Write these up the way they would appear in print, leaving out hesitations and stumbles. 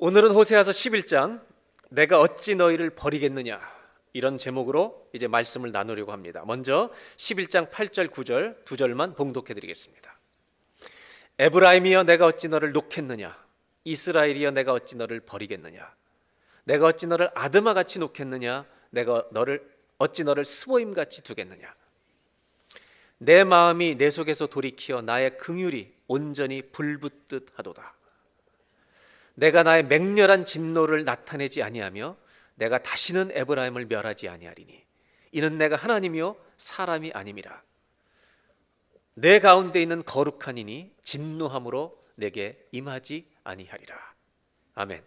오늘은 호세아서 11장 내가 어찌 너희를 버리겠느냐, 이런 제목으로 이제 말씀을 나누려고 합니다. 먼저 11장 8절 9절 두 절만 봉독해 드리겠습니다. 에브라임이여 내가 어찌 너를 놓겠느냐, 이스라엘이여 내가 어찌 너를 버리겠느냐, 내가 어찌 너를 아드마같이 놓겠느냐, 내가 어찌 너를 스보임같이 두겠느냐. 내 마음이 내 속에서 돌이키어 나의 긍휼이 온전히 불붙듯 하도다. 내가 나의 맹렬한 진노를 나타내지 아니하며 내가 다시는 에브라임을 멸하지 아니하리니 이는 내가 하나님이요 사람이 아님이라. 내 가운데 있는 거룩한 이니 진노함으로 내게 임하지 아니하리라. 아멘.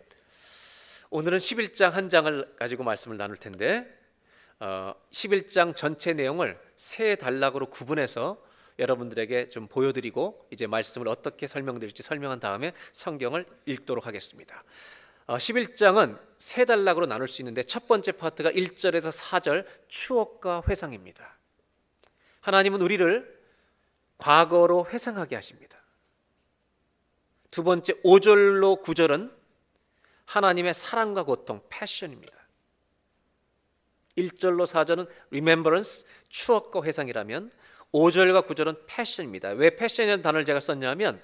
오늘은 11장 한 장을 가지고 말씀을 나눌 텐데 11장 전체 내용을 세 단락으로 구분해서 여러분들에게 좀 보여드리고 이제 말씀을 어떻게 설명드릴지 설명한 다음에 성경을 읽도록 하겠습니다. 11장은 세 단락으로 나눌 수 있는데 첫 번째 파트가 1절에서 4절 추억과 회상입니다. 하나님은 우리를 과거로 회상하게 하십니다. 두 번째 5절로 9절은 하나님의 사랑과 고통, 패션입니다. 1절로 4절은 remembrance, 추억과 회상이라면 5절과 9절은 패션입니다. 왜 패션이라는 단어를 제가 썼냐면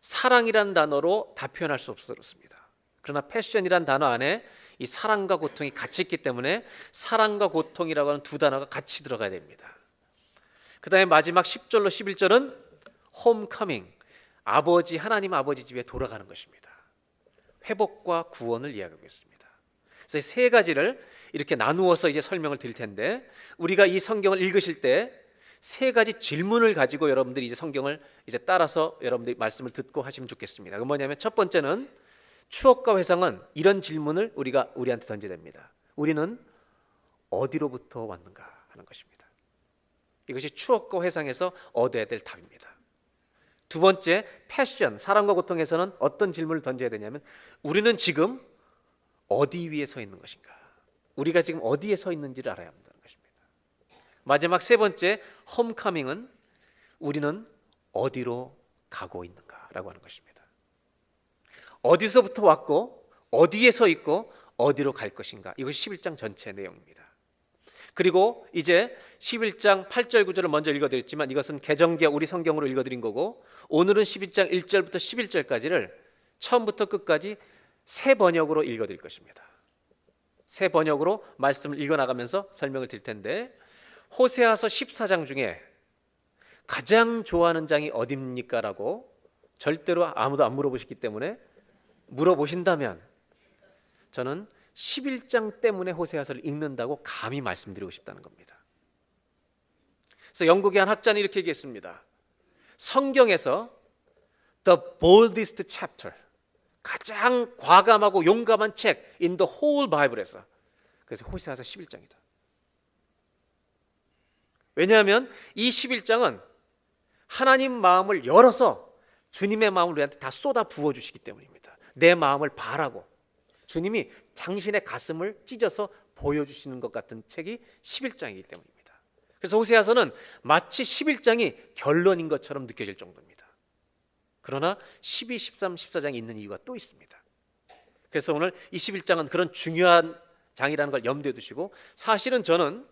사랑이라는 단어로 다 표현할 수 없었습니다. 그러나 패션이라는 단어 안에 이 사랑과 고통이 같이 있기 때문에 사랑과 고통이라고 하는 두 단어가 같이 들어가야 됩니다. 그 다음에 마지막 10절로 11절은 홈커밍, 하나님 아버지 집에 돌아가는 것입니다. 회복과 구원을 이야기하고 있습니다. 그래서 세 가지를 이렇게 나누어서 이제 설명을 드릴 텐데, 우리가 이 성경을 읽으실 때 세 가지 질문을 가지고 여러분들이 이제 성경을 이제 따라서 여러분들이 말씀을 듣고 하시면 좋겠습니다. 그 뭐냐면 첫 번째는 추억과 회상은 이런 질문을 우리한테 던져야 됩니다. 우리는 어디로부터 왔는가 하는 것입니다. 이것이 추억과 회상에서 얻어야 될 답입니다. 두 번째, 패션, 사랑과 고통에서는 어떤 질문을 던져야 되냐면 우리는 지금 어디 위에 서 있는 것인가, 우리가 지금 어디에 서 있는지를 알아야 한다는 것입니다. 마지막 세 번째, 홈커밍은 우리는 어디로 가고 있는가라고 하는 것입니다. 어디서부터 왔고 어디에 서 있고 어디로 갈 것인가, 이것이 11장 전체 내용입니다. 그리고 이제 11장 8절 9절을 먼저 읽어드렸지만 이것은 개정기역 우리 성경으로 읽어드린 거고, 오늘은 12장 1절부터 11절까지를 처음부터 끝까지 새 번역으로 읽어드릴 것입니다. 새 번역으로 말씀을 읽어나가면서 설명을 드릴 텐데, 호세아서 14장 중에 가장 좋아하는 장이 어디입니까? 라고 절대로 아무도 안 물어보시기 때문에, 물어보신다면 저는 11장 때문에 호세아서를 읽는다고 감히 말씀드리고 싶다는 겁니다. 그래서 영국의 한 학자는 이렇게 얘기했습니다. 성경에서 the boldest chapter, 가장 과감하고 용감한 책 in the whole Bible에서, 그래서 호세아서 11장이다. 왜냐하면 이 11장은 하나님 마음을 열어서 주님의 마음을 우리한테 다 쏟아 부어주시기 때문입니다. 내 마음을 바라고 주님이 당신의 가슴을 찢어서 보여주시는 것 같은 책이 11장이기 때문입니다. 그래서 호세아서는 마치 11장이 결론인 것처럼 느껴질 정도입니다. 그러나 12, 13, 14장이 있는 이유가 또 있습니다. 그래서 오늘 이 11장은 그런 중요한 장이라는 걸 염두에 두시고, 사실은 저는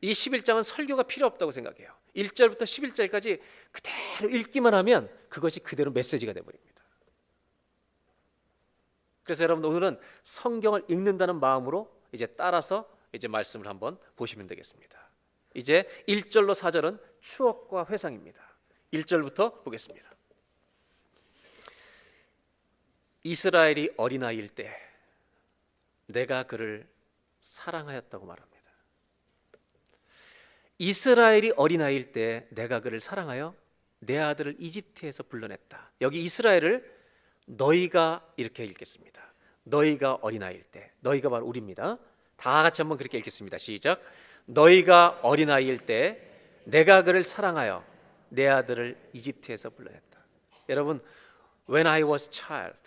이 11장은 설교가 필요 없다고 생각해요. 1절부터 11절까지 그대로 읽기만 하면 그것이 그대로 메시지가 되어버립니다. 그래서 여러분, 오늘은 성경을 읽는다는 마음으로 이제 따라서 이제 말씀을 한번 보시면 되겠습니다. 이제 1절로 4절은 추억과 회상입니다. 1절부터 보겠습니다. 이스라엘이 어린아이일 때 내가 그를 사랑하였다고 말합니다. 이스라엘이 어린아이일 때 내가 그를 사랑하여 내 아들을 이집트에서 불러냈다. 여기 이스라엘을 너희가 이렇게 읽겠습니다. 너희가 어린아이일 때, 너희가 바로 우리입니다. 다 같이 한번 그렇게 읽겠습니다. 시작. 너희가 어린아이일 때 내가 그를 사랑하여 내 아들을 이집트에서 불러냈다. 여러분, when I was child,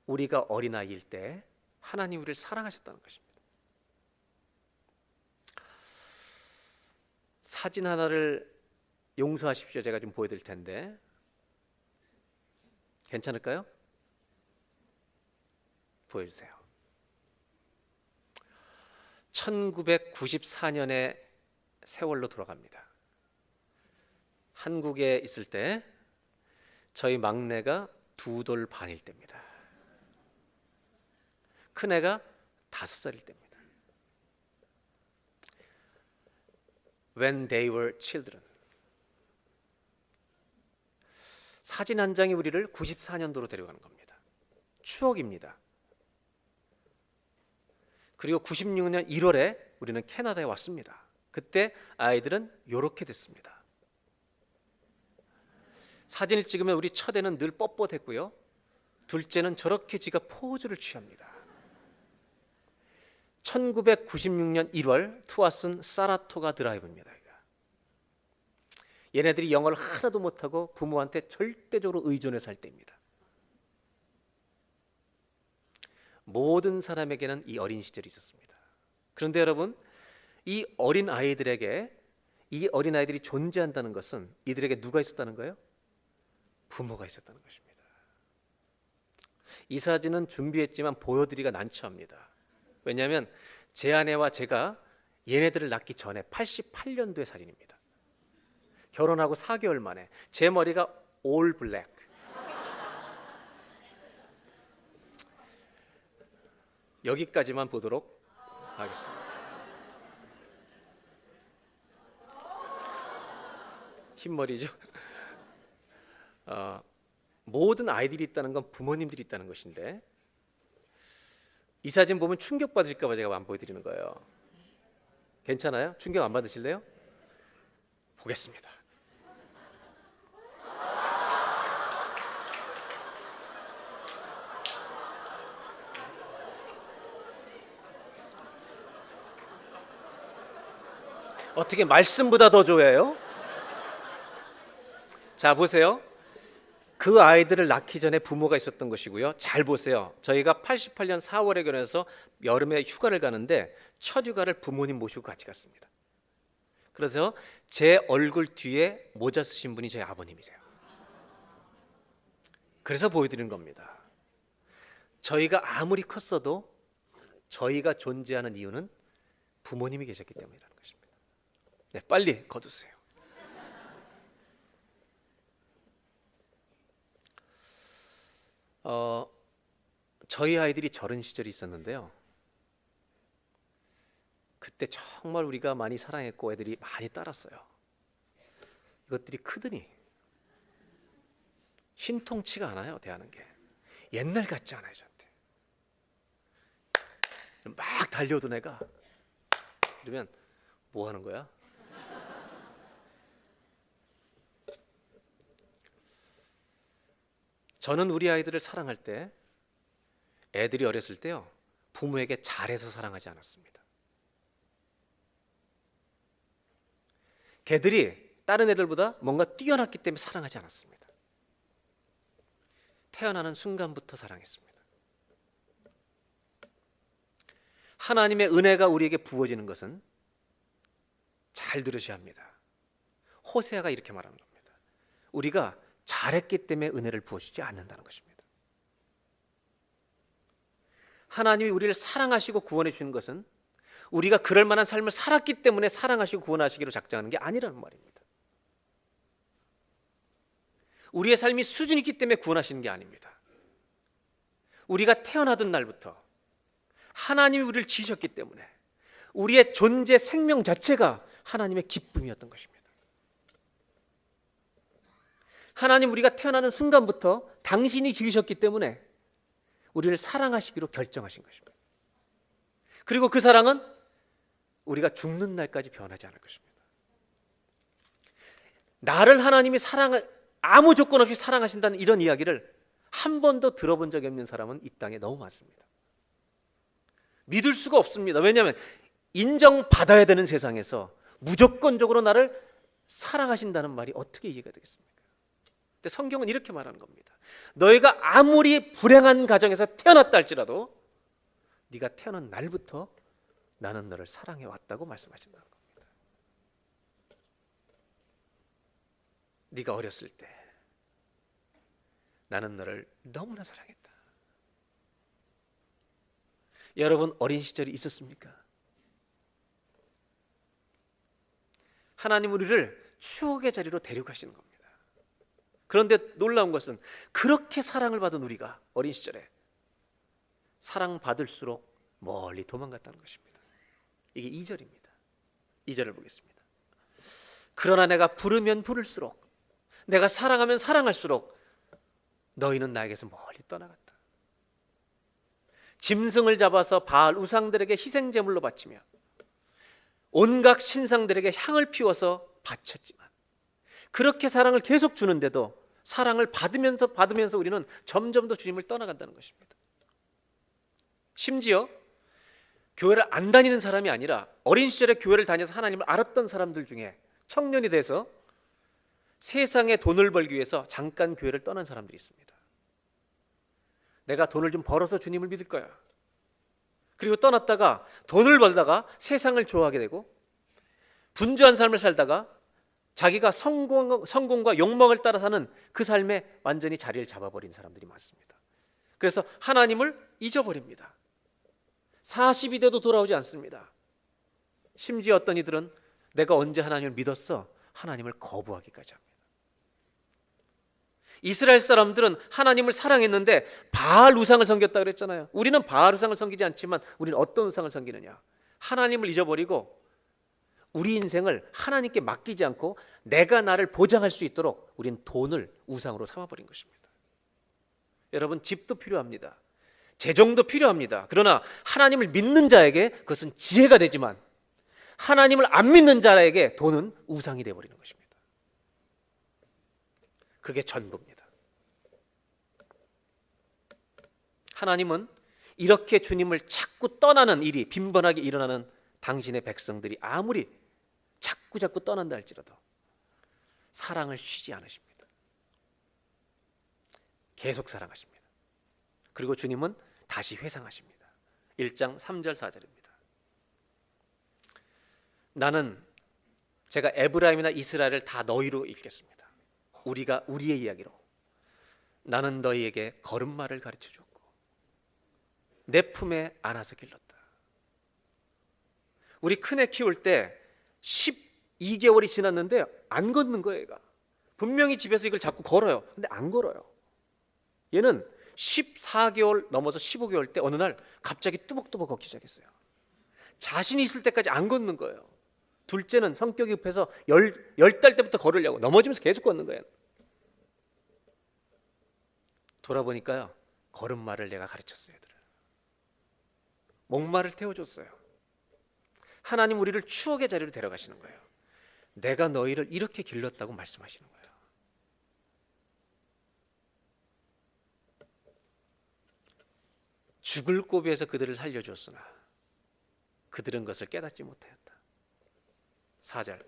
우리가 어린아이일 때 하나님 우리를 사랑하셨다는 것입니다. 사진 하나를 용서하십시오. 제가 좀 보여드릴 텐데 괜찮을까요? 보여주세요. 1994년에 세월로 돌아갑니다. 한국에 있을 때 저희 막내가 2돌 반일 때입니다. 큰애가 5살일 때입니다. When they were children. 사진 한 장이 우리를 94년도로 데려가는 겁니다. 추억입니다. 그리고 96년 1월에 우리는 캐나다에 왔습니다. 그때 아이들은 이렇게 됐습니다. 사진을 찍으면 우리 첫애는 늘 뻣뻣했고요. 둘째는 저렇게 지가 포즈를 취합니다. 1996년 1월 투아슨 사라토가 드라이브입니다. 얘네들이 영어를 하나도 못하고 부모한테 절대적으로 의존해 살 때입니다. 모든 사람에게는 이 어린 시절이 있었습니다. 그런데 여러분, 이 어린 아이들에게 이 어린 아이들이 존재한다는 것은 이들에게 누가 있었다는 거예요? 부모가 있었다는 것입니다. 이 사진은 준비했지만 보여드리기가 난처합니다. 왜냐하면 제 아내와 제가 얘네들을 낳기 전에 88년도의 사진입니다. 결혼하고 4개월 만에 제 머리가 올 블랙. 여기까지만 보도록 하겠습니다. 흰머리죠. 모든 아이들이 있다는 건 부모님들이 있다는 것인데 이 사진 보면 충격받으실까 봐 제가 안 보여드리는 거예요. 괜찮아요? 충격 안 받으실래요? 보겠습니다. 어떻게 말씀보다 더 좋아해요? 자, 보세요. 그 아이들을 낳기 전에 부모가 있었던 것이고요. 잘 보세요. 저희가 88년 4월에 결혼해서 여름에 휴가를 가는데 첫 휴가를 부모님 모시고 같이 갔습니다. 그래서 제 얼굴 뒤에 모자 쓰신 분이 저희 아버님이세요. 그래서 보여드리는 겁니다. 저희가 아무리 컸어도 저희가 존재하는 이유는 부모님이 계셨기 때문이라는 것입니다. 네, 빨리 거두세요. 저희 아이들이 저런 시절이 있었는데요. 그때 정말 우리가 많이 사랑했고 애들이 많이 따랐어요. 이것들이 크더니 신통치가 않아요. 대하는 게 옛날 같지 않아요. 저한테 막 달려오던 애가 그러면 뭐 하는 거야? 저는 우리 아이들을 사랑할 때 애들이 어렸을 때요 부모에게 잘해서 사랑하지 않았습니다. 걔들이 다른 애들보다 뭔가 뛰어났기 때문에 사랑하지 않았습니다. 태어나는 순간부터 사랑했습니다. 하나님의 은혜가 우리에게 부어지는 것은 잘 들으셔야 합니다. 호세아가 이렇게 말하는 겁니다. 우리가 잘했기 때문에 은혜를 부어주지 않는다는 것입니다. 하나님이 우리를 사랑하시고 구원해 주시는 것은 우리가 그럴 만한 삶을 살았기 때문에 사랑하시고 구원하시기로 작정하는 게 아니라는 말입니다. 우리의 삶이 수준이 있기 때문에 구원하시는 게 아닙니다. 우리가 태어나던 날부터 하나님이 우리를 지으셨기 때문에 우리의 존재 생명 자체가 하나님의 기쁨이었던 것입니다. 하나님 우리가 태어나는 순간부터 당신이 지으셨기 때문에 우리를 사랑하시기로 결정하신 것입니다. 그리고 그 사랑은 우리가 죽는 날까지 변하지 않을 것입니다. 나를 하나님이 아무 조건 없이 사랑하신다는 이런 이야기를 한 번도 들어본 적이 없는 사람은 이 땅에 너무 많습니다. 믿을 수가 없습니다. 왜냐하면 인정받아야 되는 세상에서 무조건적으로 나를 사랑하신다는 말이 어떻게 이해가 되겠습니까? 근데 성경은 이렇게 말하는 겁니다. 너희가 아무리 불행한 가정에서 태어났다 할지라도 네가 태어난 날부터 나는 너를 사랑해 왔다고 말씀하신다는 겁니다. 네가 어렸을 때 나는 너를 너무나 사랑했다. 여러분 어린 시절이 있었습니까? 하나님 우리를 추억의 자리로 데려가시는 겁니다. 그런데 놀라운 것은 그렇게 사랑을 받은 우리가 어린 시절에 사랑받을수록 멀리 도망갔다는 것입니다. 이게 2절입니다. 2절을 보겠습니다. 그러나 내가 부르면 부를수록, 내가 사랑하면 사랑할수록 너희는 나에게서 멀리 떠나갔다. 짐승을 잡아서 바알 우상들에게 희생제물로 바치며 온갖 신상들에게 향을 피워서 바쳤지만, 그렇게 사랑을 계속 주는데도 사랑을 받으면서 우리는 점점 더 주님을 떠나간다는 것입니다. 심지어 교회를 안 다니는 사람이 아니라 어린 시절에 교회를 다녀서 하나님을 알았던 사람들 중에 청년이 돼서 세상에 돈을 벌기 위해서 잠깐 교회를 떠난 사람들이 있습니다. 내가 돈을 좀 벌어서 주님을 믿을 거야. 그리고 떠났다가 돈을 벌다가 세상을 좋아하게 되고 분주한 삶을 살다가 자기가 성공과 욕망을 따라 사는 그 삶에 완전히 자리를 잡아버린 사람들이 많습니다. 그래서 하나님을 잊어버립니다. 40이 돼도 돌아오지 않습니다. 심지어 어떤 이들은 내가 언제 하나님을 믿었어? 하나님을 거부하기까지 합니다. 이스라엘 사람들은 하나님을 사랑했는데 바알 우상을 섬겼다 그랬잖아요. 우리는 바알 우상을 섬기지 않지만 우리는 어떤 우상을 섬기느냐? 하나님을 잊어버리고 우리 인생을 하나님께 맡기지 않고 내가 나를 보장할 수 있도록 우린 돈을 우상으로 삼아버린 것입니다. 여러분, 집도 필요합니다. 재정도 필요합니다. 그러나 하나님을 믿는 자에게 그것은 지혜가 되지만 하나님을 안 믿는 자에게 돈은 우상이 되어버리는 것입니다. 그게 전부입니다. 하나님은 이렇게 주님을 자꾸 떠나는 일이 빈번하게 일어나는 당신의 백성들이 아무리 자꾸 떠난다 할지라도 사랑을 쉬지 않으십니다. 계속 사랑하십니다. 그리고 주님은 다시 회상하십니다. 1장 3절 4절입니다. 나는, 제가 에브라임이나 이스라엘을 다 너희로 읽겠습니다. 우리가 우리의 이야기로, 나는 너희에게 걸음마를 가르쳐줬고 내 품에 안아서 길렀다. 우리 큰애 키울 때 12개월이 지났는데 안 걷는 거예요. 얘가 분명히 집에서 이걸 자꾸 걸어요. 근데 안 걸어요. 얘는 14개월 넘어서 15개월 때 어느 날 갑자기 뚜벅뚜벅 걷기 시작했어요. 자신이 있을 때까지 안 걷는 거예요. 둘째는 성격이 급해서 10달 때부터 걸으려고 넘어지면서 계속 걷는 거예요. 돌아보니까요, 걸음마를 내가 가르쳤어요. 얘들을. 목마를 태워줬어요. 하나님 우리를 추억의 자리로 데려가시는 거예요. 내가 너희를 이렇게 길렀다고 말씀하시는 거예요. 죽을 고비에서 그들을 살려줬으나 그들은 그것을 깨닫지 못하였다. 4절,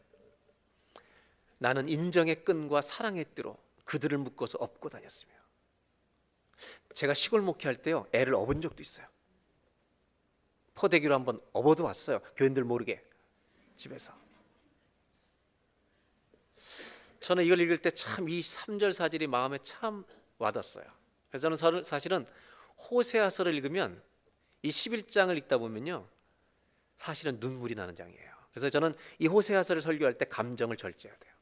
나는 인정의 끈과 사랑의 띠로 그들을 묶어서 업고 다녔으며. 제가 시골 목회할 때요, 애를 업은 적도 있어요. 포대기로 한번 업어도 왔어요. 교인들 모르게 집에서. 저는 이걸 읽을 때 참 이 3절 4절이 마음에 참 와닿았어요. 그래서 저는 사실은 호세아서를 읽으면 이 11장을 읽다 보면요, 사실은 눈물이 나는 장이에요. 그래서 저는 이 호세아서를 설교할 때 감정을 절제해야 돼요.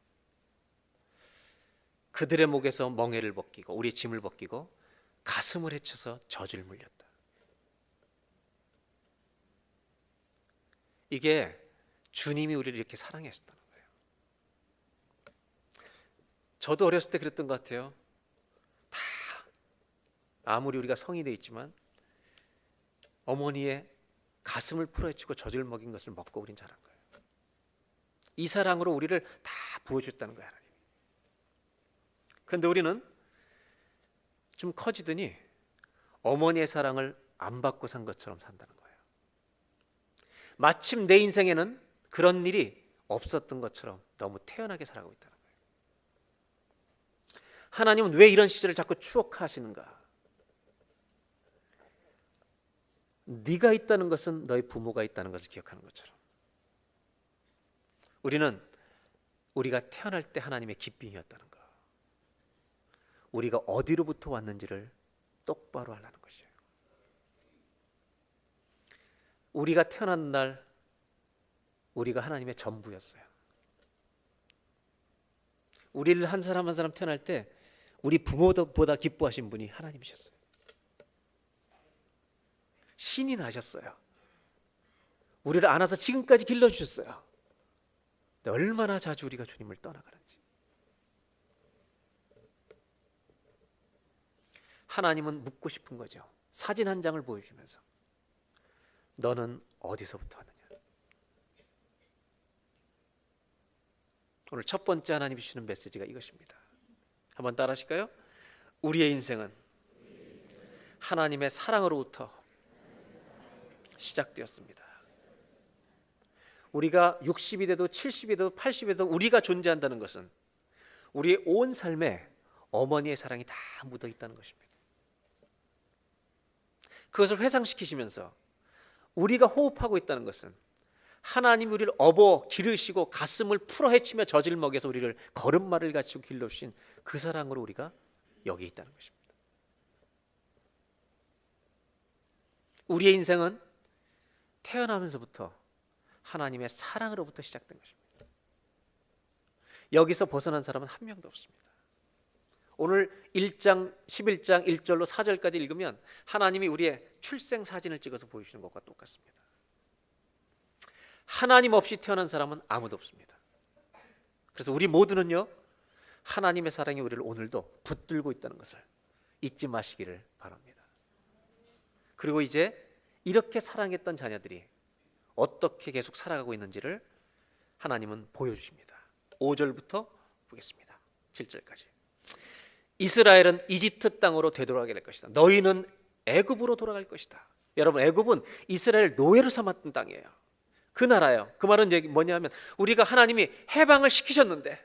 그들의 목에서 멍에를 벗기고 우리 짐을 벗기고 가슴을 헤쳐서 젖을 물렸다. 이게 주님이 우리를 이렇게 사랑하셨다는 거예요. 저도 어렸을 때 그랬던 것 같아요. 다 아무리 우리가 성이 돼 있지만 어머니의 가슴을 풀어헤치고 젖을 먹인 것을 먹고 우린 자란 거예요. 이 사랑으로 우리를 다 부어줬다는 거예요, 하나님이. 그런데 우리는 좀 커지더니 어머니의 사랑을 안 받고 산 것처럼 산다는 거예요. 마침 내 인생에는 그런 일이 없었던 것처럼 너무 태연하게 살아가고 있다는 거예요. 하나님은 왜 이런 시절을 자꾸 추억하시는가? 네가 있다는 것은 너희 부모가 있다는 것을 기억하는 것처럼 우리는 우리가 태어날 때 하나님의 기쁨이었다는 것, 우리가 어디로부터 왔는지를 똑바로 하라는 것이에요. 우리가 태어난 날 우리가 하나님의 전부였어요. 우리를 한 사람 한 사람 태어날 때 우리 부모보다 기뻐하신 분이 하나님이셨어요. 신이 나셨어요. 우리를 안아서 지금까지 길러주셨어요. 근데 얼마나 자주 우리가 주님을 떠나가는지. 하나님은 묻고 싶은 거죠. 사진 한 장을 보여주면서 너는 어디서부터 왔느냐. 오늘 첫 번째 하나님이 주시는 메시지가 이것입니다. 한번 따라 하실까요? 우리의 인생은 하나님의 사랑으로부터 시작되었습니다. 우리가 60이 돼도 70이 돼도 80이 돼도 우리가 존재한다는 것은 우리의 온 삶에 어머니의 사랑이 다 묻어 있다는 것입니다. 그것을 회상시키시면서 우리가 호흡하고 있다는 것은 하나님이 우리를 업어 기르시고 가슴을 풀어 헤치며 젖을 먹여서 우리를 걸음마를 갖추고 길러주신 그 사랑으로 우리가 여기 있다는 것입니다. 우리의 인생은 태어나면서부터 하나님의 사랑으로부터 시작된 것입니다. 여기서 벗어난 사람은 한 명도 없습니다. 오늘 1장 11장 1절로 4절까지 읽으면 하나님이 우리의 출생 사진을 찍어서 보여주시는 것과 똑같습니다. 하나님 없이 태어난 사람은 아무도 없습니다. 그래서 우리 모두는요, 하나님의 사랑이 우리를 오늘도 붙들고 있다는 것을 잊지 마시기를 바랍니다. 그리고 이제 이렇게 사랑했던 자녀들이 어떻게 계속 살아가고 있는지를 하나님은 보여주십니다. 5절부터 보겠습니다. 7절까지. 이스라엘은 이집트 땅으로 되돌아가게 될 것이다. 너희는 애굽으로 돌아갈 것이다. 여러분, 애굽은 이스라엘 노예로 삼았던 땅이에요. 그 나라예요. 그 말은 뭐냐면 우리가 하나님이 해방을 시키셨는데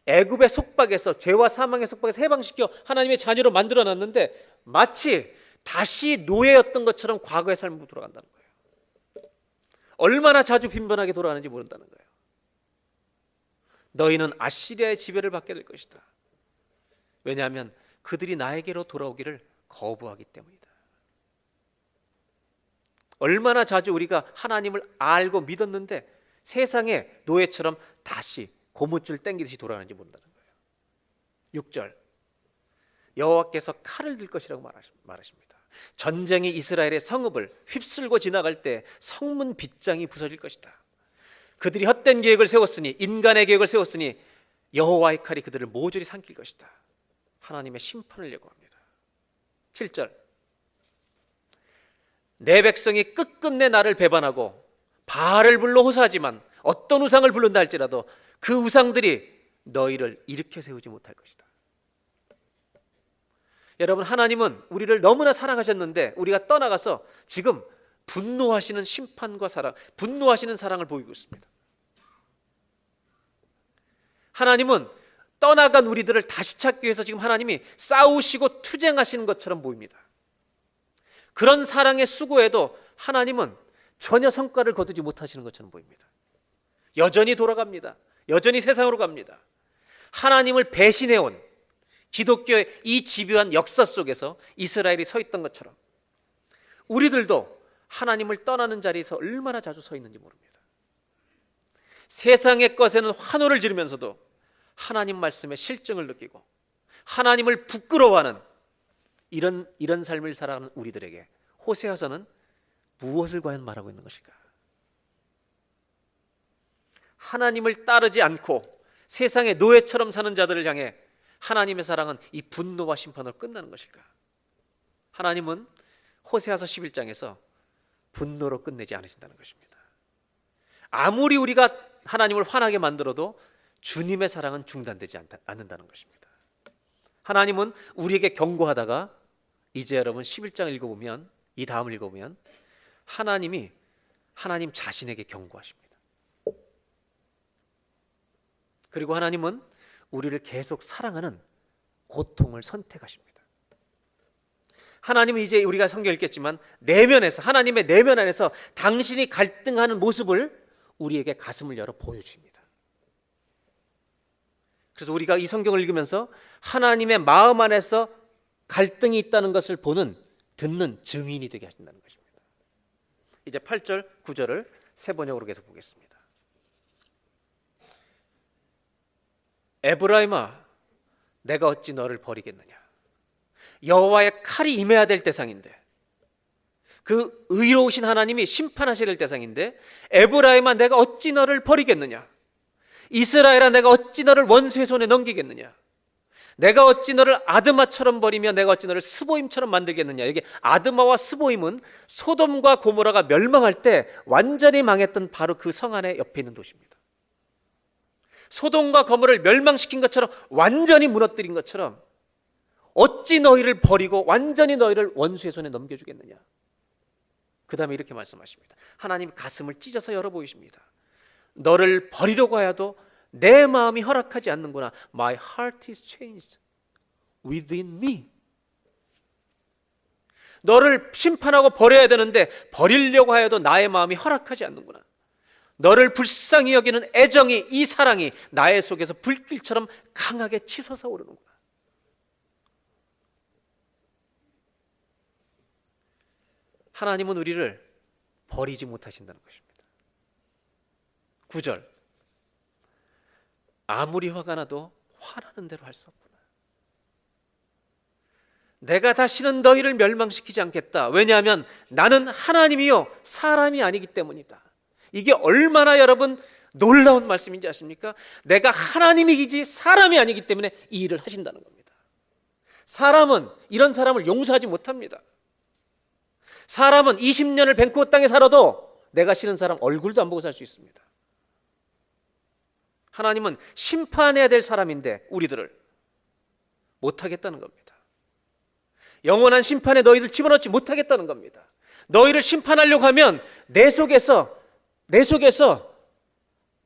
애굽의 속박에서 죄와 사망의 속박에서 해방시켜 하나님의 자녀로 만들어놨는데 마치 다시 노예였던 것처럼 과거의 삶으로 돌아간다는 거예요. 얼마나 자주 빈번하게 돌아가는지 모른다는 거예요. 너희는 아시리아의 지배를 받게 될 것이다. 왜냐하면 그들이 나에게로 돌아오기를 거부하기 때문이다. 얼마나 자주 우리가 하나님을 알고 믿었는데 세상의 노예처럼 다시 고무줄 땡기듯이 돌아가는지 모른다는 거예요. 6절. 여호와께서 칼을 들 것이라고 말하십니다. 전쟁이 이스라엘의 성읍을 휩쓸고 지나갈 때 성문 빗장이 부서질 것이다. 그들이 헛된 계획을 세웠으니, 인간의 계획을 세웠으니 여호와의 칼이 그들을 모조리 삼킬 것이다. 하나님의 심판을 예고합니다. 7절. 내 백성이 끝끝내 나를 배반하고 바알을 불러 호소하지만 어떤 우상을 부른다 할지라도 그 우상들이 너희를 일으켜 세우지 못할 것이다. 여러분, 하나님은 우리를 너무나 사랑하셨는데 우리가 떠나가서 지금 분노하시는 심판과 사랑, 분노하시는 사랑을 보이고 있습니다. 하나님은 떠나간 우리들을 다시 찾기 위해서 지금 하나님이 싸우시고 투쟁하시는 것처럼 보입니다. 그런 사랑의 수고에도 하나님은 전혀 성과를 거두지 못하시는 것처럼 보입니다. 여전히 돌아갑니다. 여전히 세상으로 갑니다. 하나님을 배신해온 기독교의 이 집요한 역사 속에서 이스라엘이 서 있던 것처럼 우리들도 하나님을 떠나는 자리에서 얼마나 자주 서 있는지 모릅니다. 세상의 것에는 환호를 지르면서도 하나님 말씀의 실증을 느끼고 하나님을 부끄러워하는 이런 삶을 살아가는 우리들에게 호세아서는 무엇을 과연 말하고 있는 것일까? 하나님을 따르지 않고 세상의 노예처럼 사는 자들을 향해 하나님의 사랑은 이 분노와 심판으로 끝나는 것일까? 하나님은 호세아서 11장에서 분노로 끝내지 않으신다는 것입니다. 아무리 우리가 하나님을 화나게 만들어도 주님의 사랑은 중단되지 않는다는 것입니다. 하나님은 우리에게 경고하다가 이제 여러분 11장 읽어보면, 이 다음을 읽어보면 하나님 자신에게 경고하십니다. 그리고 하나님은 우리를 계속 사랑하는 고통을 선택하십니다. 하나님은 이제 우리가 성경 읽겠지만 내면에서, 하나님의 내면 안에서 당신이 갈등하는 모습을 우리에게 가슴을 열어 보여줍니다. 그래서 우리가 이 성경을 읽으면서 하나님의 마음 안에서 갈등이 있다는 것을 보는, 듣는 증인이 되게 하신다는 것입니다. 이제 8절, 9절을 세 번역으로 계속 보겠습니다. 에브라임아, 내가 어찌 너를 버리겠느냐. 여호와의 칼이 임해야 될 대상인데, 그 의로우신 하나님이 심판하셔야 될 대상인데, 에브라임아, 내가 어찌 너를 버리겠느냐. 이스라엘아, 내가 어찌 너를 원수의 손에 넘기겠느냐. 내가 어찌 너를 아드마처럼 버리며 내가 어찌 너를 스보임처럼 만들겠느냐. 이게 아드마와 스보임은 소돔과 고모라가 멸망할 때 완전히 망했던 바로 그 성 안에 옆에 있는 도시입니다. 소돔과 고모라를 멸망시킨 것처럼, 완전히 무너뜨린 것처럼 어찌 너희를 버리고 완전히 너희를 원수의 손에 넘겨주겠느냐. 그 다음에 이렇게 말씀하십니다. 하나님 가슴을 찢어서 열어 보이십니다. 너를 버리려고 하여도 내 마음이 허락하지 않는구나. My heart is changed within me. 너를 심판하고 버려야 되는데 버리려고 하여도 나의 마음이 허락하지 않는구나. 너를 불쌍히 여기는 애정이, 이 사랑이 나의 속에서 불길처럼 강하게 치솟아 오르는구나. 하나님은 우리를 버리지 못하신다는 것입니다. 9절, 아무리 화가 나도 화나는 대로 할 수 없구나. 내가 다시는 너희를 멸망시키지 않겠다. 왜냐하면 나는 하나님이요 사람이 아니기 때문이다. 이게 얼마나 여러분 놀라운 말씀인지 아십니까? 내가 하나님이지 사람이 아니기 때문에 이 일을 하신다는 겁니다. 사람은 이런 사람을 용서하지 못합니다. 사람은 20년을 밴쿠버 땅에 살아도 내가 싫은 사람 얼굴도 안 보고 살 수 있습니다. 하나님은 심판해야 될 사람인데 우리들을 못하겠다는 겁니다. 영원한 심판에 너희들 집어넣지 못하겠다는 겁니다. 너희를 심판하려고 하면 내 속에서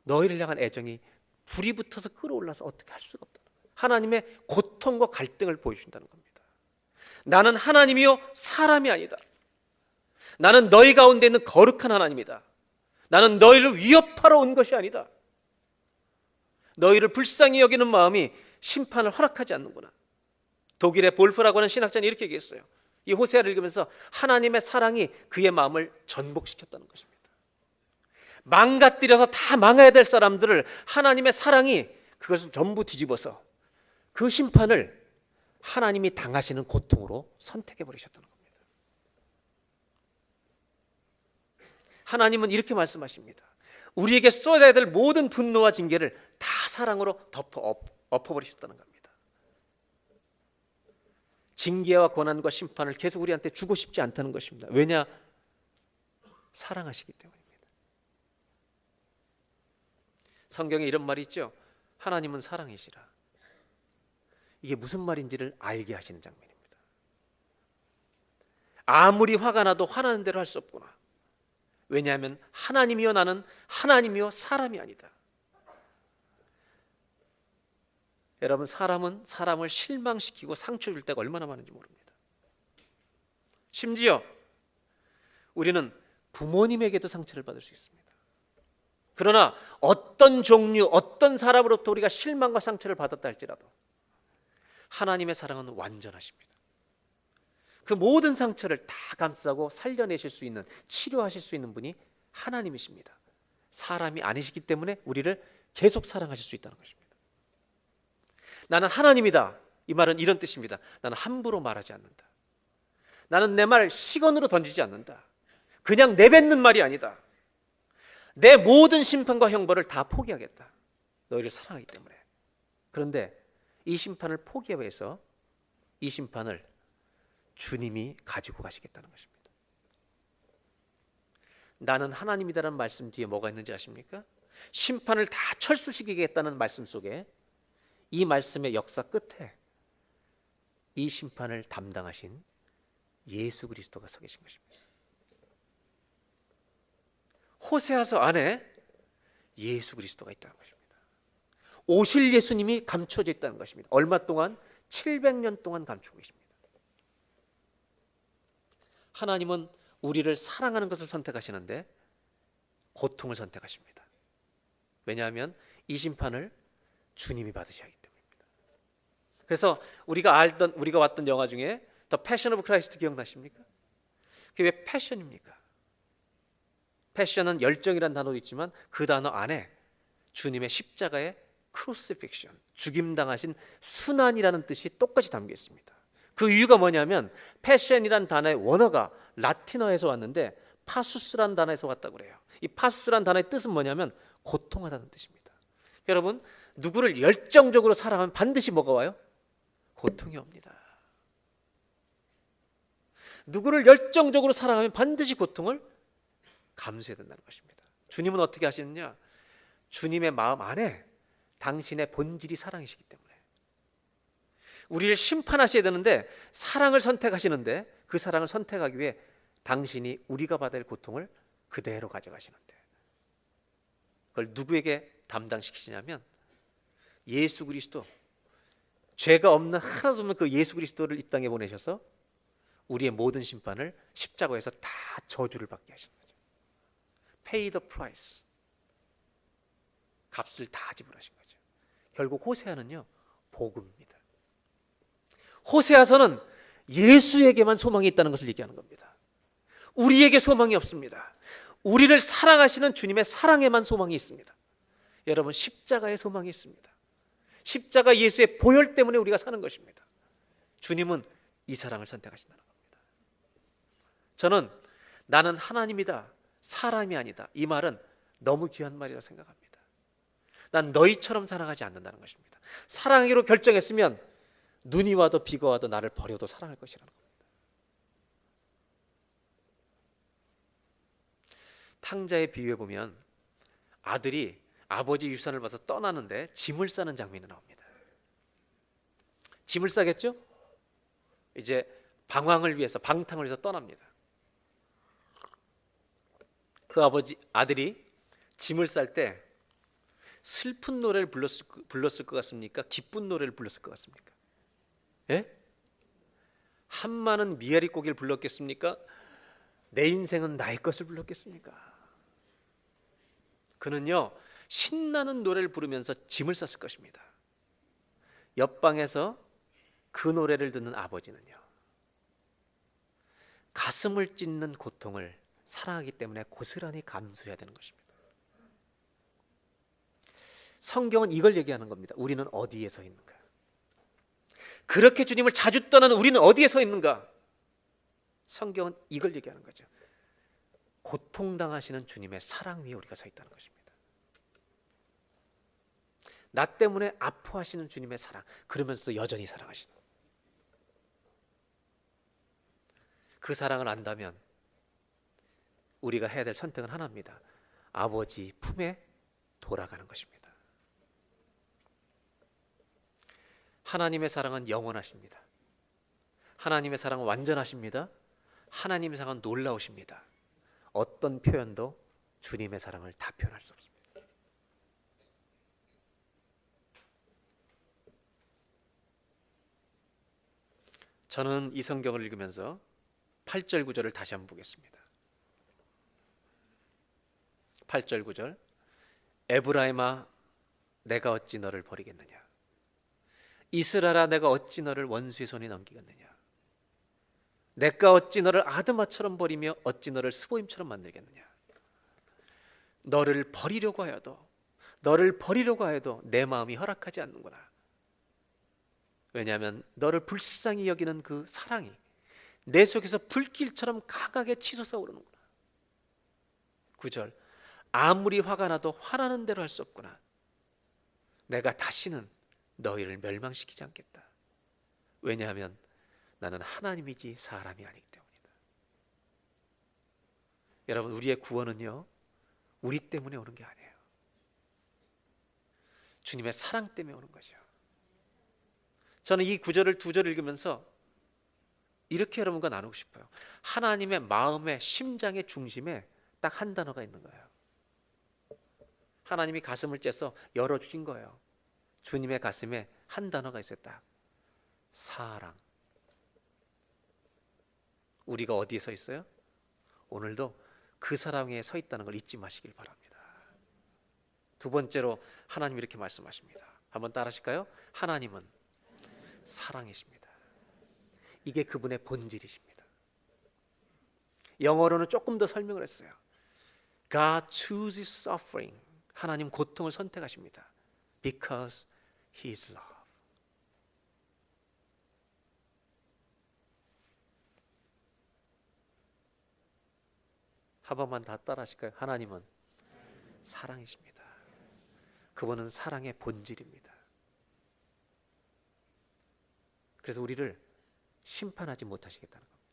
너희를 향한 애정이 불이 붙어서 끓어올라서 어떻게 할 수가 없다. 하나님의 고통과 갈등을 보여준다는 겁니다. 나는 하나님이요 사람이 아니다. 나는 너희 가운데 있는 거룩한 하나님이다. 나는 너희를 위협하러 온 것이 아니다. 너희를 불쌍히 여기는 마음이 심판을 허락하지 않는구나. 독일의 볼프라고 하는 신학자는 이렇게 얘기했어요. 이 호세아를 읽으면서 하나님의 사랑이 그의 마음을 전복시켰다는 것입니다. 망가뜨려서 다 망해야 될 사람들을 하나님의 사랑이 그것을 전부 뒤집어서 그 심판을 하나님이 당하시는 고통으로 선택해 버리셨다는 겁니다. 하나님은 이렇게 말씀하십니다. 우리에게 쏟아야 될 모든 분노와 징계를 다 사랑으로 엎어버리셨다는 겁니다. 징계와 고난과 심판을 계속 우리한테 주고 싶지 않다는 것입니다. 왜냐? 사랑하시기 때문입니다. 성경에 이런 말이 있죠. 하나님은 사랑이시라. 이게 무슨 말인지를 알게 하시는 장면입니다. 아무리 화가 나도 화나는 대로 할 수 없구나. 왜냐하면 하나님이요 나는 하나님이요 사람이 아니다. 여러분, 사람은 사람을 실망시키고 상처 줄 때가 얼마나 많은지 모릅니다. 심지어 우리는 부모님에게도 상처를 받을 수 있습니다. 그러나 어떤 종류, 어떤 사람으로부터 우리가 실망과 상처를 받았다 할지라도 하나님의 사랑은 완전하십니다. 그 모든 상처를 다 감싸고 살려내실 수 있는, 치료하실 수 있는 분이 하나님이십니다. 사람이 아니시기 때문에 우리를 계속 사랑하실 수 있다는 것입니다. 나는 하나님이다. 이 말은 이런 뜻입니다. 나는 함부로 말하지 않는다. 나는 내 말 시건으로 던지지 않는다. 그냥 내뱉는 말이 아니다. 내 모든 심판과 형벌을 다 포기하겠다. 너희를 사랑하기 때문에. 그런데 이 심판을 포기해서 이 심판을 주님이 가지고 가시겠다는 것입니다. 나는 하나님이다라는 말씀 뒤에 뭐가 있는지 아십니까? 심판을 다 철수시키겠다는 말씀 속에 이 말씀의 역사 끝에 이 심판을 담당하신 예수 그리스도가 서 계신 것입니다. 호세아서 안에 예수 그리스도가 있다는 것입니다. 오실 예수님이 감춰져 있다는 것입니다. 얼마 동안? 700년 동안 감추고 계십니다. 하나님은 우리를 사랑하는 것을 선택하시는데 고통을 선택하십니다. 왜냐하면 이 심판을 주님이 받으셔야 하기 때문입니다. 그래서 우리가 왔던 영화 중에 The Passion of Christ 기억나십니까? 그게 왜 패션입니까? 패션은 열정이라는 단어도 있지만 그 단어 안에 주님의 십자가의 크루시픽션, 죽임당하신 순환이라는 뜻이 똑같이 담겨 있습니다. 그 이유가 뭐냐면 패션이란 단어의 원어가 라틴어에서 왔는데 파수스란 단어에서 왔다고 그래요. 이 파수스란 단어의 뜻은 뭐냐면 고통하다는 뜻입니다. 여러분, 누구를 열정적으로 사랑하면 반드시 뭐가 와요? 고통이 옵니다. 누구를 열정적으로 사랑하면 반드시 고통을 감수해야 된다는 것입니다. 주님은 어떻게 하시느냐? 주님의 마음 안에 당신의 본질이 사랑이시기 때문에 우리를 심판하셔야 되는데 사랑을 선택하시는데 그 사랑을 선택하기 위해 당신이 우리가 받을 고통을 그대로 가져가시는데 그걸 누구에게 담당시키시냐면 예수 그리스도, 죄가 없는 하나도 없는 그 예수 그리스도를 이 땅에 보내셔서 우리의 모든 심판을 십자가에서 다 저주를 받게 하신 거죠. Pay the price. 값을 다 지불하신 거죠. 결국 호세아는요, 복음입니다. 호세아서는 예수에게만 소망이 있다는 것을 얘기하는 겁니다. 우리에게 소망이 없습니다. 우리를 사랑하시는 주님의 사랑에만 소망이 있습니다. 여러분, 십자가에 소망이 있습니다. 십자가 예수의 보혈 때문에 우리가 사는 것입니다. 주님은 이 사랑을 선택하신다는 겁니다. 저는 나는 하나님이다, 사람이 아니다, 이 말은 너무 귀한 말이라고 생각합니다. 난 너희처럼 사랑하지 않는다는 것입니다. 사랑하기로 결정했으면 눈이 와도 비가 와도 나를 버려도 사랑할 것이라는 겁니다. 탕자의 비유에 보면 아들이 아버지 유산을 봐서 떠나는데 짐을 싸는 장면이 나옵니다. 짐을 싸겠죠? 이제 방황을 위해서, 방탕을 위해서 떠납니다. 그 아들이 짐을 쌀 때 슬픈 노래를 불렀을 것 같습니까? 기쁜 노래를 불렀을 것 같습니까? 예? 한마는 미아리 고기를 불렀겠습니까? 내 인생은 나의 것을 불렀겠습니까? 그는요, 신나는 노래를 부르면서 짐을 쌌을 것입니다. 옆방에서 그 노래를 듣는 아버지는요, 가슴을 찢는 고통을 사랑하기 때문에 고스란히 감수해야 되는 것입니다. 성경은 이걸 얘기하는 겁니다. 우리는 어디에 서 있는가? 그렇게 주님을 자주 떠나는 우리는 어디에 서 있는가? 성경은 이걸 얘기하는 거죠. 고통당하시는 주님의 사랑 위에 우리가 서 있다는 것입니다. 나 때문에 아파하시는 주님의 사랑, 그러면서도 여전히 사랑하시는 그 사랑을 안다면 우리가 해야 될 선택은 하나입니다. 아버지 품에 돌아가는 것입니다. 하나님의 사랑은 영원하십니다. 하나님의 사랑은 완전하십니다. 하나님의 사랑은 놀라우십니다. 어떤 표현도 주님의 사랑을 다 표현할 수 없습니다. 저는 이 성경을 읽으면서 8절 9절을 다시 한번 보겠습니다. 8절 9절. 에브라임아, 내가 어찌 너를 버리겠느냐? 이스라엘아, 내가 어찌 너를 원수의 손에 넘기겠느냐? 내가 어찌 너를 아드마처럼 버리며 어찌 너를 스보임처럼 만들겠느냐? 너를 버리려고 하여도 내 마음이 허락하지 않는구나. 왜냐하면 너를 불쌍히 여기는 그 사랑이 내 속에서 불길처럼 강하게 치솟아 오르는구나. 9절. 아무리 화가 나도 화나는 대로 할 수 없구나. 내가 다시는 너희를 멸망시키지 않겠다. 왜냐하면 나는 하나님이지 사람이 아니기 때문이다. 여러분, 우리의 구원은요, 우리 때문에 오는 게 아니에요. 주님의 사랑 때문에 오는 거죠. 저는 이 구절을 두 절 읽으면서 이렇게 여러분과 나누고 싶어요. 하나님의 마음의 심장의 중심에 딱 한 단어가 있는 거예요. 하나님이 가슴을 째서 열어주신 거예요. 주님의 가슴에 한 단어가 있어요. 딱 사랑. 우리가 어디에 서 있어요? 오늘도 그 사랑 위에 서 있다는 걸 잊지 마시길 바랍니다. 두 번째로 하나님이 이렇게 말씀하십니다. 한번 따라 하실까요? 하나님은 사랑이십니다. 이게 그분의 본질이십니다. 영어로는 조금 더 설명을 했어요. God chooses suffering. 하나님 고통을 선택하십니다. Because He is love. 한 번만 다 따라하실까요? 하나님은 사랑이십니다. 그분은 사랑의 본질입니다. 그래서 우리를 심판하지 못하시겠다는 겁니다.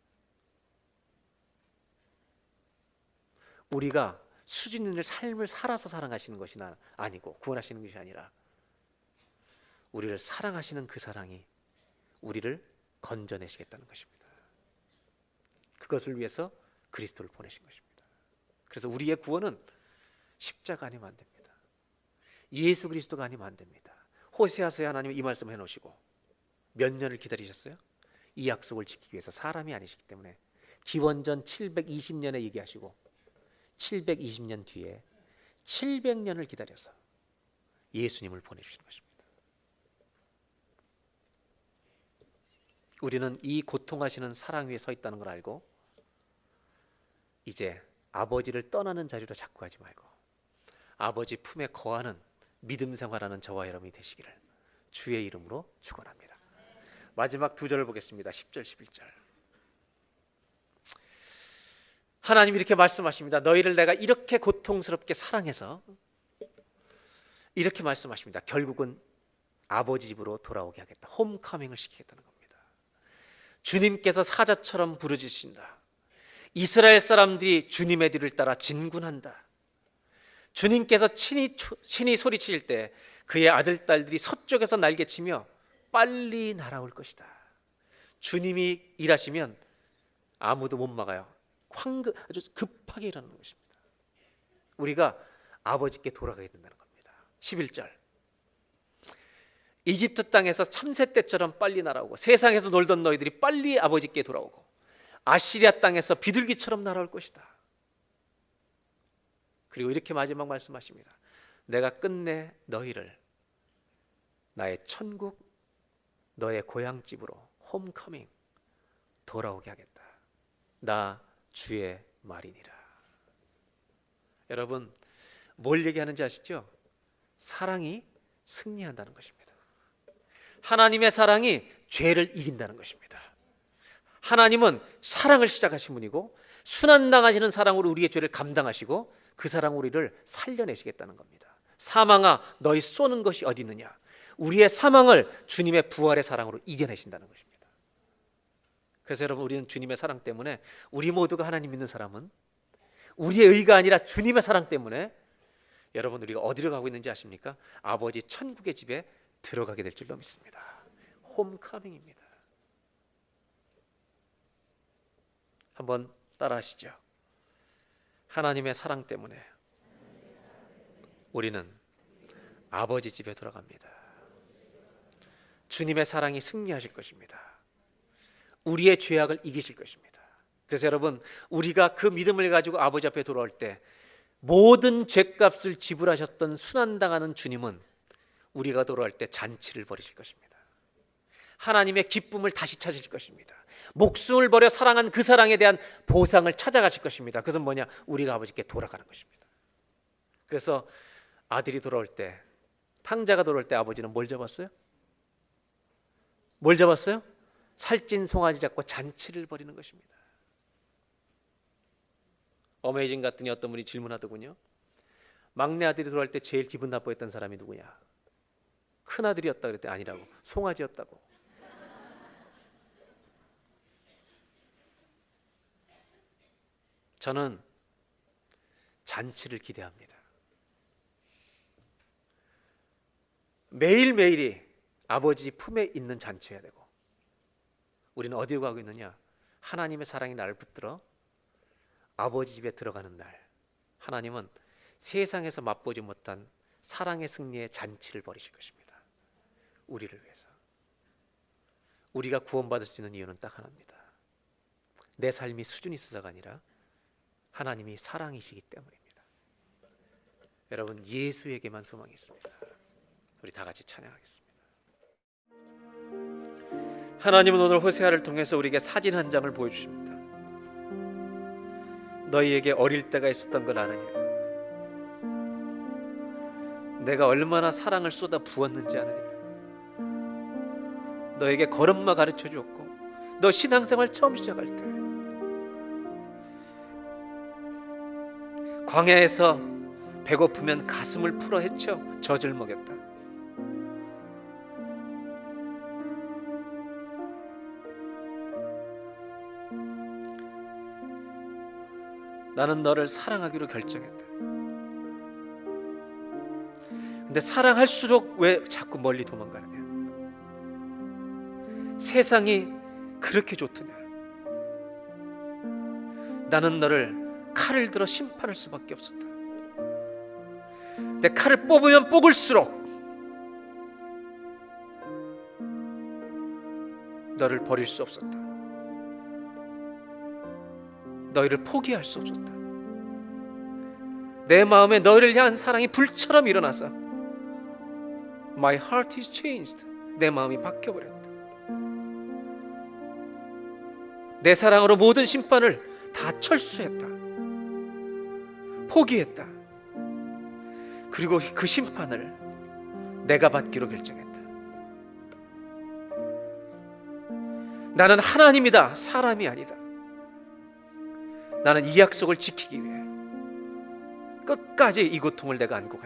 우리가 수준 있는 삶을 살아서 사랑하시는 것이 아니고 구원하시는 것이 아니라 우리를 사랑하시는 그 사랑이 우리를 건져내시겠다는 것입니다. 그것을 위해서 그리스도를 보내신 것입니다. 그래서 우리의 구원은 십자가 아니면 안 됩니다. 예수 그리스도가 아니면 안 됩니다. 호세아서에 하나님이 이 말씀을 해놓으시고 몇 년을 기다리셨어요? 이 약속을 지키기 위해서. 사람이 아니시기 때문에 기원전 720년에 얘기하시고 720년 뒤에 700년을 기다려서 예수님을 보내주신 것입니다. 우리는 이 고통하시는 사랑 위에 서 있다는 걸 알고 이제 아버지를 떠나는 자리로 자꾸 가지 말고 아버지 품에 거하는 믿음 생활하는 저와 여러분이 되시기를 주의 이름으로 축원합니다. 마지막 두 절을 보겠습니다. 10절 11절. 하나님이 이렇게 말씀하십니다. 너희를 내가 이렇게 고통스럽게 사랑해서 이렇게 말씀하십니다. 결국은 아버지 집으로 돌아오게 하겠다. 홈커밍을 시키겠다는 겁니다. 주님께서 사자처럼 부르짖으신다. 이스라엘 사람들이 주님의 뒤를 따라 진군한다. 주님께서 친히 소리칠 때 그의 아들 딸들이 서쪽에서 날개치며 빨리 날아올 것이다. 주님이 일하시면 아무도 못 막아요. 아주 급하게 일어나는 것입니다. 우리가 아버지께 돌아가게 된다는 겁니다. 11절. 이집트 땅에서 참새 떼처럼 빨리 날아오고 세상에서 놀던 너희들이 빨리 아버지께 돌아오고 아시리아 땅에서 비둘기처럼 날아올 것이다. 그리고 이렇게 마지막 말씀하십니다. 내가 끝내 너희를 나의 천국, 너의 고향집으로 홈커밍 돌아오게 하겠다. 나 주의 말이니라. 여러분 뭘 얘기하는지 아시죠? 사랑이 승리한다는 것입니다. 하나님의 사랑이 죄를 이긴다는 것입니다. 하나님은 사랑을 시작하신 분이고 순환당하시는 사랑으로 우리의 죄를 감당하시고 그 사랑으로 우리를 살려내시겠다는 겁니다. 사망아 너희 쏘는 것이 어디 있느냐. 우리의 사망을 주님의 부활의 사랑으로 이겨내신다는 것입니다. 그래서 여러분 우리는 주님의 사랑 때문에 우리 모두가 하나님 믿는 사람은 우리의 의가 아니라 주님의 사랑 때문에 여러분 우리가 어디로 가고 있는지 아십니까? 아버지 천국의 집에 들어가게 될 줄로 믿습니다. 홈커밍입니다. 한번 따라하시죠. 하나님의 사랑 때문에 우리는 아버지 집에 들어갑니다. 주님의 사랑이 승리하실 것입니다. 우리의 죄악을 이기실 것입니다. 그래서 여러분 우리가 그 믿음을 가지고 아버지 앞에 돌아올 때 모든 죄값을 지불하셨던 순환당하는 주님은 우리가 돌아올 때 잔치를 벌이실 것입니다. 하나님의 기쁨을 다시 찾으실 것입니다. 목숨을 버려 사랑한 그 사랑에 대한 보상을 찾아가실 것입니다. 그것은 뭐냐? 우리가 아버지께 돌아가는 것입니다. 그래서 아들이 돌아올 때, 탕자가 돌아올 때 아버지는 뭘 잡았어요? 뭘 잡았어요? 살찐 송아지 잡고 잔치를 벌이는 것입니다. 어메이징 같더니 어떤 분이 질문하더군요. 막내 아들이 돌아올 때 제일 기분 나빠했던 사람이 누구냐? 큰 아들이었다 그랬더니 아니라고, 송아지였다고. 저는 잔치를 기대합니다. 매일매일이 아버지 품에 있는 잔치여야 되고, 우리는 어디로 가고 있느냐? 하나님의 사랑이 나를 붙들어 아버지 집에 들어가는 날, 하나님은 세상에서 맛보지 못한 사랑의 승리의 잔치를 벌이실 것입니다. 우리를 위해서. 우리가 구원받을 수 있는 이유는 딱 하나입니다. 내 삶이 수준이 있어서가 아니라 하나님이 사랑이시기 때문입니다. 여러분 예수에게만 소망이 있습니다. 우리 다 같이 찬양하겠습니다. 하나님은 오늘 호세아를 통해서 우리에게 사진 한 장을 보여주십니다. 너희에게 어릴 때가 있었던 걸 아느냐? 내가 얼마나 사랑을 쏟아 부었는지 아느냐. 너에게 걸음마 가르쳐 주었고, 너 신앙생활 처음 시작할 때 광야에서 배고프면 가슴을 풀어 헤쳐 젖을 먹였다. 나는 너를 사랑하기로 결정했다. 근데 사랑할수록 왜 자꾸 멀리 도망가느냐? 세상이 그렇게 좋더냐? 나는 너를 칼을 들어 심판할 수밖에 없었다. 내 칼을 뽑으면 뽑을수록 너를 버릴 수 없었다. 너희를 포기할 수 없었다. 내 마음에 너희를 향한 사랑이 불처럼 일어나서 My heart is changed. 내 마음이 바뀌어버렸다. 내 사랑으로 모든 심판을 다 철수했다. 포기했다. 그리고 그 심판을 내가 받기로 결정했다. 나는 하나님이다, 사람이 아니다. 나는 이 약속을 지키기 위해 끝까지 이 고통을 내가 안고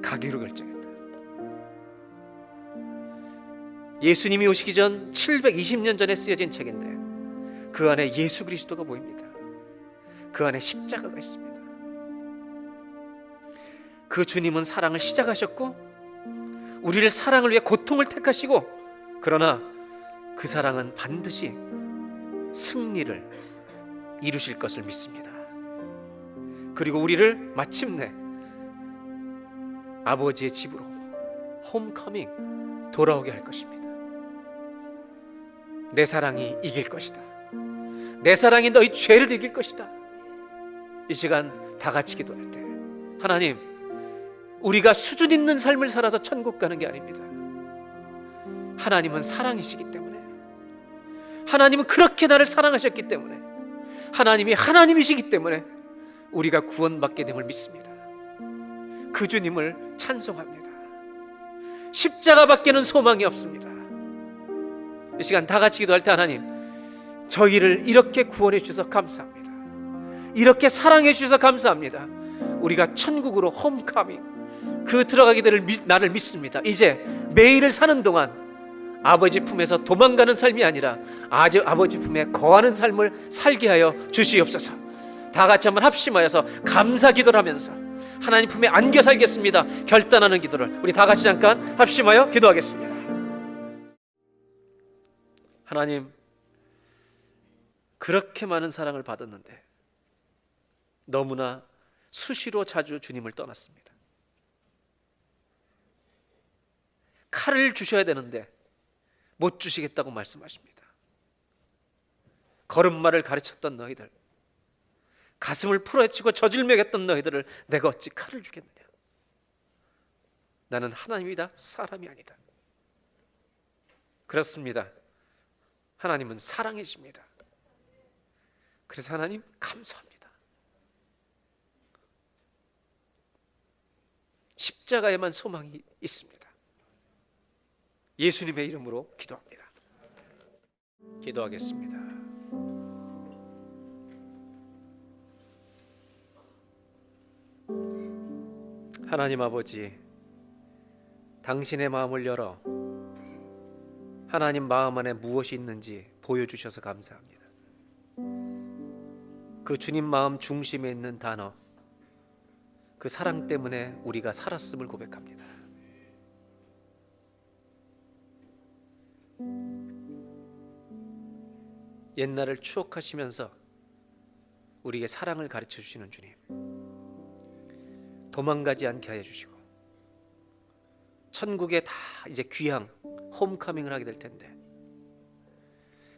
가기로 결정했다. 예수님이 오시기 전 720년 전에 쓰여진 책인데 그 안에 예수 그리스도가 보입니다. 그 안에 십자가가 있습니다. 그 주님은 사랑을 시작하셨고 우리를 사랑을 위해 고통을 택하시고, 그러나 그 사랑은 반드시 승리를 이루실 것을 믿습니다. 그리고 우리를 마침내 아버지의 집으로 홈커밍 돌아오게 할 것입니다. 내 사랑이 이길 것이다. 내 사랑이 너희 죄를 이길 것이다. 이 시간 다 같이 기도할 때, 하나님, 우리가 수준 있는 삶을 살아서 천국 가는 게 아닙니다. 하나님은 사랑이시기 때문에, 하나님은 그렇게 나를 사랑하셨기 때문에, 하나님이 하나님이시기 때문에 우리가 구원받게 됨을 믿습니다. 그 주님을 찬송합니다. 십자가밖에는 소망이 없습니다. 이 시간 다 같이 기도할 때, 하나님, 저희를 이렇게 구원해 주셔서 감사합니다. 이렇게 사랑해 주셔서 감사합니다. 우리가 천국으로 홈카밍, 그 들어가게 될 나를 믿습니다. 이제 매일을 사는 동안 아버지 품에서 도망가는 삶이 아니라 아버지 품에 거하는 삶을 살게 하여 주시옵소서. 다 같이 한번 합심하여서 감사 기도를 하면서 하나님 품에 안겨 살겠습니다 결단하는 기도를 우리 다 같이 잠깐 합심하여 기도하겠습니다. 하나님, 그렇게 많은 사랑을 받았는데 너무나 수시로 자주 주님을 떠났습니다. 칼을 주셔야 되는데 못 주시겠다고 말씀하십니다. 걸음마를 가르쳤던 너희들, 가슴을 풀어헤치고 젖을 먹였던 너희들을 내가 어찌 칼을 주겠느냐? 나는 하나님이다, 사람이 아니다. 그렇습니다. 하나님은 사랑이십니다. 그래서 하나님 감사합니다. 십자가에만 소망이 있습니다. 예수님의 이름으로 기도합니다. 기도하겠습니다. 하나님 아버지, 당신의 마음을 열어 하나님 마음 안에 무엇이 있는지 보여주셔서 감사합니다. 그 주님 마음 중심에 있는 단어, 그 사랑 때문에 우리가 살았음을 고백합니다. 옛날을 추억하시면서 우리에게 사랑을 가르쳐 주시는 주님, 도망가지 않게 하여 주시고 천국에 다 이제 귀향, 홈커밍을 하게 될 텐데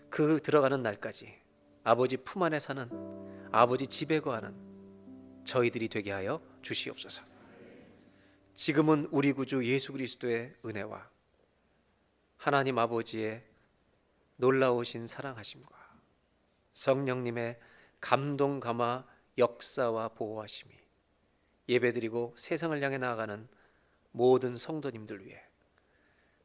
그 들어가는 날까지 아버지 품 안에 사는, 아버지 집에 거하는 저희들이 되게 하여 주시옵소서. 지금은 우리 구주 예수 그리스도의 은혜와 하나님 아버지의 놀라우신 사랑하심과 성령님의 감동 감화 역사와 보호하심이 예배드리고 세상을 향해 나아가는 모든 성도님들 위해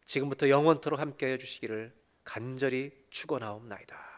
지금부터 영원토록 함께해 주시기를 간절히 축원하옵나이다.